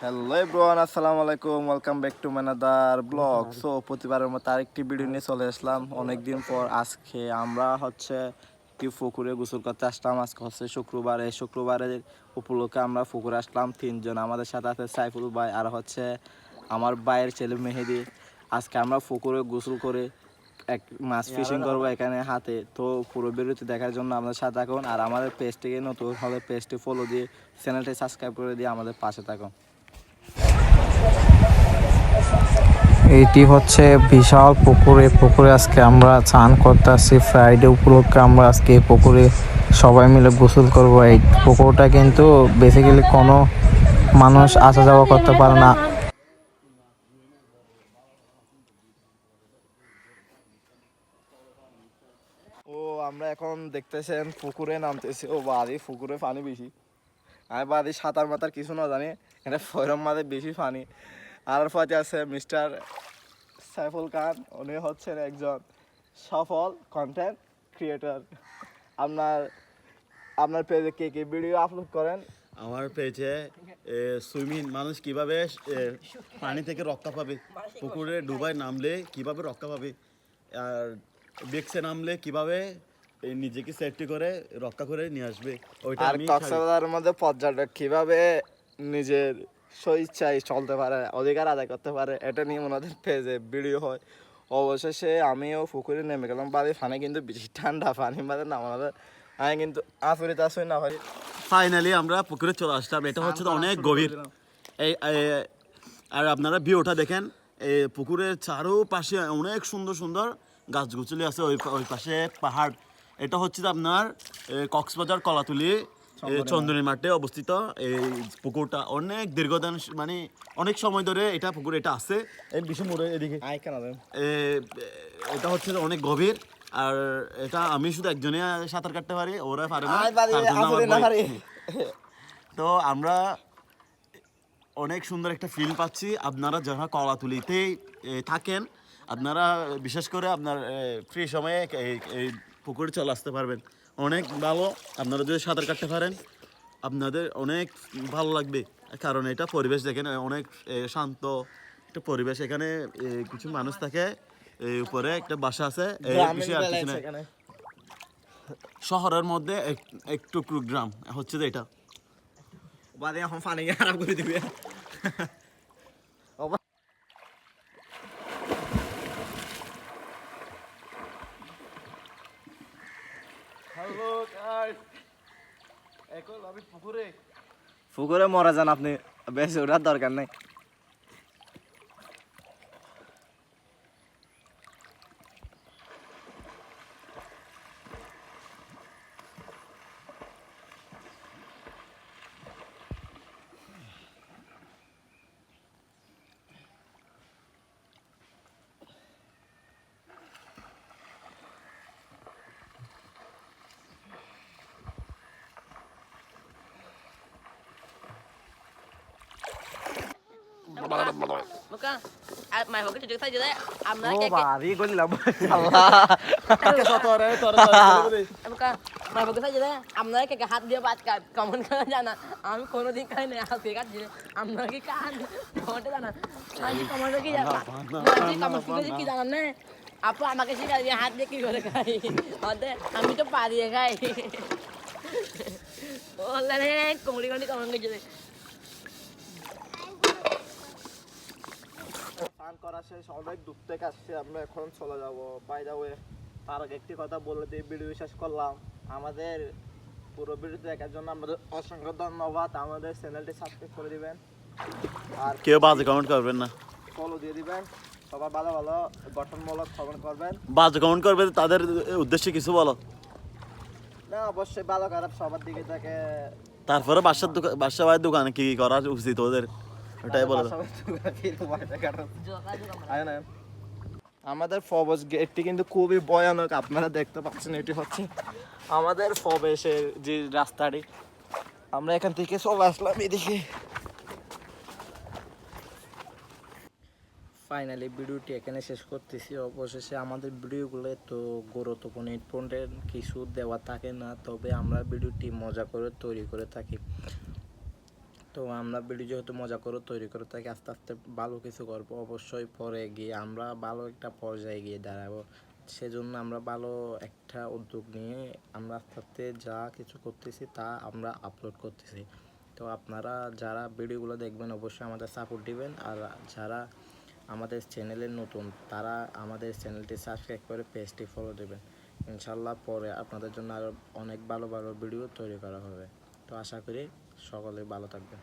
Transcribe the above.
Hello everyone, আসসালামু আলাইকুম। Welcome back to মানাদার ব্লগ। সো প্রতিবারের মতো আরেকটি ভিডিও নিয়ে চলে আসলাম অনেকদিন পর। আজকে আমরা একটি পুকুরে গোসল করতে আসলাম। আজকে হচ্ছে শুক্রবার। এই শুক্রবারের উপলক্ষে আমরা পুকুরে আসলাম তিনজন। আমাদের সাথে আছে সাইফুল ভাই আর আমার ভাইয়ের ছেলে মেহেদি। আজকে আমরা পুকুরে গোসল করে মাছ ফিশিং করবো এখানে হাতে। তো পুরো ভিডিওটি দেখার জন্য আমাদের সাথে থাকুন। আর আমাদের পেজটিকে নতুন হলে পেজটি ফলো দিয়ে চ্যানেলটি সাবস্ক্রাইব করে দিয়ে আমাদের পাশে থাকুন। এটি হচ্ছে বিশাল পুকুরে আজকে আমরা চান করতে আসছি। ফ্রাইডে উপলক্ষে আমরা আজকে এই পুকুরে সবাই মিলে গোসল করব। এই পুকুরটা কিন্তু বেসিক্যালি কোনো মানুষ আসা যাওয়া করতে পারে না। ও আমরা এখন দেখতেছেন পুকুরে নামতেছি। ও বাদি পুকুরে পানি বেশি। আমি বাদি সাঁতার মাতার কিছু না জানি, এটা ফয়রম মাদের বেশি পানি। আর পথে আছে মিস্টার সাইফুল খান। উনি হচ্ছেন একজন সফল কন্টেন্ট ক্রিয়েটর। আপনার আপনার পেজে কে কে ভিডিও আপলোড করেন? আমার পেজে সুইমিং মানুষ কিভাবে পানি থেকে রক্ষা পাবে, পুকুরে ডুবায় নামলে কিভাবে রক্ষা পাবে, আর বেক্সে নামলে কিভাবে নিজেকে সেফটি করে রক্ষা করে নিয়ে আসবে, ওইটা আর আমি কক্সবাজারের মধ্যে পর্যটক কিভাবে নিজের স্বইচ্ছায় চলতে পারে, অধিকার আদায় করতে পারে, এটা নিয়ে ওনাদের পেজে ভিডিও হয়। অবশেষে আমিও পুকুরে নেমে গেলাম। বাড়ি পানি কিন্তু বেশি ঠান্ডা, পানি বাদে নামাতে আমি কিন্তু আফরিত আসই না ভাই। ফাইনালি আমরা পুকুরে চলে আসলাম। এটা হচ্ছে তো অনেক গভীর। আর আপনারা ভিউটা দেখেন, এই পুকুরের চারোপাশে অনেক সুন্দর সুন্দর গাছগুছলি আছে। ওই পাশে পাহাড়। এটা হচ্ছে আপনার কক্সবাজার কলাতুলি চন্দনের মাঠে অবস্থিত। এই পুকুরটা অনেক দীর্ঘদিন, মানে অনেক সময় ধরে এটা পুকুর এটা আছে। এই বিশু মোড়ে এদিকে এটা হচ্ছে অনেক গভীর। আর এটা আমি শুধু একজনে সাঁতার কাটতে পারি, ওরা পারে না, তার জন্য আমার ভয়। তো আমরা অনেক সুন্দর একটা ফিল পাচ্ছি। আপনারা যারা কলাতুলিতে থাকেন, আপনারা বিশেষ করে আপনার ফ্রি সময়ে এই পুকুরে চলে আসতে পারবেন। অনেক ভালো। আপনারা যদি সাঁতার কাটতে পারেন আপনাদের অনেক ভালো লাগবে। কারণ এটা পরিবেশ দেখেন, অনেক শান্ত একটা পরিবেশ। এখানে কিছু মানুষ থাকে, উপরে একটা বাসা আছে, বেশি আর কিছু না। শহরের মধ্যে একটু গ্রাম হচ্ছে যে এটা। বাদে এখন পানি খারাপ করে দিবে। হ্যালো গাইস, এখন আমি পুকুরে মরা যান আপনি, বেশি ওঠার দরকার নেই। Bukan, main hoki cuci saja deh. Amna ও kayak বাড়ি গেলাম আল্লাহ। bukan, main hoki saja deh. Amna kayak hat dia buat kamu kan jana. Ami kono din kain ya pekat je. Amna ki kan. Kote jana. Nanti kamu lagi ya. Nanti kamu কি জানেন না? আপু আমাকে শিখা দিয়ে হাত দিয়ে কি করে খাই। ওতে আমি তো পারি খাই। ওলা রে কোমড়ি কোমড়ি কামন গেছে। স্নান করা শেষ, অনেক দূর থেকে আসছে। আমরা এখন চলে যাব। বাই দা ওয়ে, তার আগে একটি কথা বলে দিয়ে ভিডিও শেষ করলাম। আমাদের পুরো ভিডিও দেখার জন্য আমাদের অসংখ্য ধন্যবাদ। আমাদের চ্যানেলটি সাবস্ক্রাইব করে দিবেন আর কেউ বাজে কমেন্ট করবেন না, ফলো দিয়ে দিবেন। সবাই ভালো ভালো গঠনমূলক কমেন্ট করবেন। বাজে কমেন্ট করবে তাদের উদ্দেশ্যে কিছু বলো। না, অবশ্যই ভালো খারাপ সবার দিকে থাকে। তারপরে বাসা ভাইয়ের দোকানে কি করা উচিত ওদের, ওটাই বলো। আমাদের ফবস গেটটি কিন্তু খুবই ভয়ানক। আপনারা দেখতে পাচ্ছেন, এটি হচ্ছে আমাদের ফবেসের যে রাস্তাটি। আমরা এখান থেকে চলে আসলাম এদিকে। ফাইনালি ভিডিওটি এখানে শেষ করতেছি। অবশেষে আমাদের ভিডিওগুলো তো গুরুত্বপূর্ণ ইম্পর্টেন্ট কিছু দেওয়া থাকে না, তবে আমরা ভিডিওটি মজা করে তৈরি করে থাকি। তো আমরা ভিডিও যেহেতু মজা করে তৈরি করে থাকি, আস্তে আস্তে ভালো কিছু করবো, অবশ্যই পরে গিয়ে আমরা ভালো একটা পর্যায়ে গিয়ে দাঁড়াবো। সেজন্য আমরা ভালো একটা উদ্যোগ নিয়ে আমরা আস্তে আস্তে যা কিছু করতেছি তা আমরা আপলোড করতেছি। তো আপনারা যারা ভিডিওগুলো দেখবেন অবশ্যই আমাদের সাপোর্ট দিবেন, আর যারা আমাদের চ্যানেলে নতুন তারা আমাদের চ্যানেলটি সাবস্ক্রাইব করে পেজটি ফলো দেবেন। ইনশাল্লাহ পরে আপনাদের জন্য আরও অনেক ভালো ভালো ভিডিও তৈরি করা হবে। তো আশা করি সকলে ভালো থাকবেন।